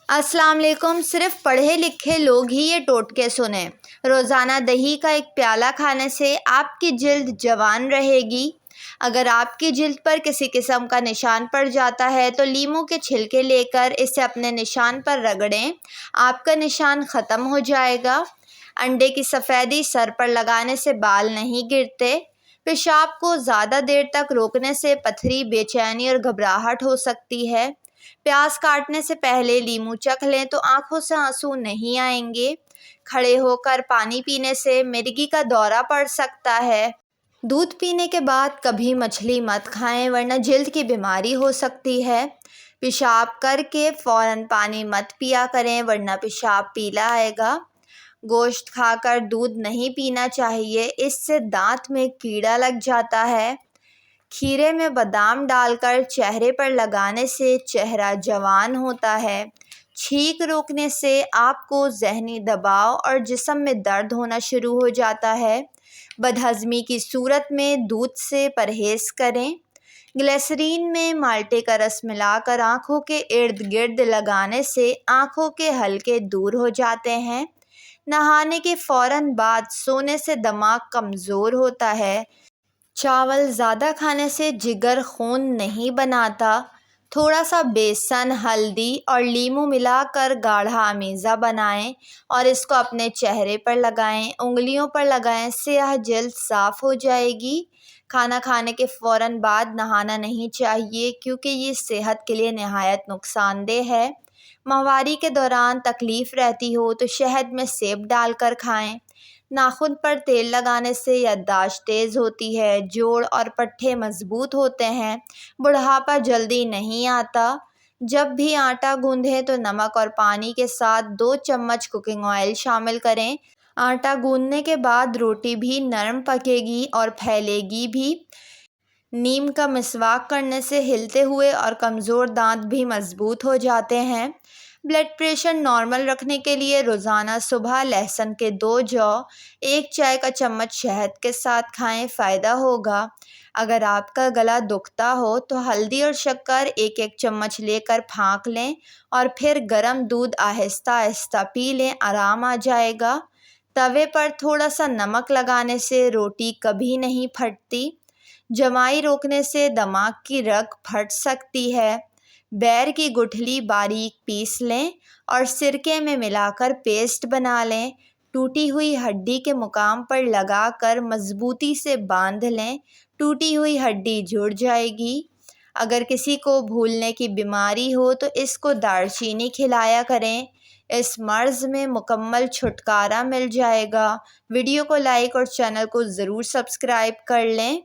السلام علیکم۔ صرف پڑھے لکھے لوگ ہی یہ ٹوٹکے سنیں۔ روزانہ دہی کا ایک پیالہ کھانے سے آپ کی جلد جوان رہے گی۔ اگر آپ کی جلد پر کسی قسم کا نشان پڑ جاتا ہے تو لیموں کے چھلکے لے کر اسے اپنے نشان پر رگڑیں، آپ کا نشان ختم ہو جائے گا۔ انڈے کی سفیدی سر پر لگانے سے بال نہیں گرتے۔ پیشاب کو زیادہ دیر تک روکنے سے پتھری، بے چینی اور گھبراہٹ ہو سکتی ہے۔ پیاز کاٹنے سے پہلے لیموں چکھ لیں تو آنکھوں سے آنسو نہیں آئیں گے۔ کھڑے ہو کر پانی پینے سے مرگی کا دورہ پڑ سکتا ہے۔ دودھ پینے کے بعد کبھی مچھلی مت کھائیں ورنہ جلد کی بیماری ہو سکتی ہے۔ پیشاب کر کے فوراً پانی مت پیا کریں ورنہ پیشاب پیلا آئے گا۔ گوشت کھا کر دودھ نہیں پینا چاہیے، اس سے دانت میں کیڑا لگ جاتا ہے۔ کھیرے میں بادام ڈال کر چہرے پر لگانے سے چہرہ جوان ہوتا ہے۔ چھینک روکنے سے آپ کو ذہنی دباؤ اور جسم میں درد ہونا شروع ہو جاتا ہے۔ بدہضمی کی صورت میں دودھ سے پرہیز کریں۔ گلیسرین میں مالٹے کا رس ملا کر آنکھوں کے ارد گرد لگانے سے آنکھوں کے حلقے دور ہو جاتے ہیں۔ نہانے کے فوراً بعد سونے سے دماغ کمزور ہوتا ہے۔ چاول زیادہ کھانے سے جگر خون نہیں بناتا۔ تھوڑا سا بیسن، ہلدی اور لیموں ملا کر گاڑھا امیزہ بنائیں اور اس کو اپنے چہرے پر لگائیں، انگلیوں پر لگائیں، سیاہ جلد صاف ہو جائے گی۔ کھانا کھانے کے فوراً بعد نہانا نہیں چاہیے کیونکہ یہ صحت کے لیے نہایت نقصان دہ ہے۔ ماہواری کے دوران تکلیف رہتی ہو تو شہد میں سیب ڈال کر کھائیں۔ ناخن پر تیل لگانے سے یادداشت تیز ہوتی ہے، جوڑ اور پٹھے مضبوط ہوتے ہیں، بڑھاپا جلدی نہیں آتا۔ جب بھی آٹا گوندھیں تو نمک اور پانی کے ساتھ 2 چمچ کوکنگ آئل شامل کریں۔ آٹا گوندھنے کے بعد روٹی بھی نرم پکے گی اور پھیلے گی بھی۔ نیم کا مسواک کرنے سے ہلتے ہوئے اور کمزور دانت بھی مضبوط ہو جاتے ہیں۔ بلڈ پریشر نارمل رکھنے کے لیے روزانہ صبح لہسن کے 2 جو 1 چائے کا چمچ شہد کے ساتھ کھائیں، فائدہ ہوگا۔ اگر آپ کا گلا دکھتا ہو تو ہلدی اور شکر 1 چمچ لے کر پھانک لیں اور پھر گرم دودھ آہستہ آہستہ پی لیں، آرام آ جائے گا۔ توے پر تھوڑا سا نمک لگانے سے روٹی کبھی نہیں پھٹتی۔ جمائی روکنے سے دماغ کی رگ پھٹ سکتی ہے۔ بیر کی گٹھلی باریک پیس لیں اور سرکے میں ملا کر پیسٹ بنا لیں۔ ٹوٹی ہوئی ہڈی کے مقام پر لگا کر مضبوطی سے باندھ لیں، ٹوٹی ہوئی ہڈی جڑ جائے گی۔ اگر کسی کو بھولنے کی بیماری ہو تو اس کو دار چینی کھلایا کریں، اس مرض میں مکمل چھٹکارا مل جائے گا۔ ویڈیو کو لائک اور چینل کو ضرور سبسکرائب کر لیں۔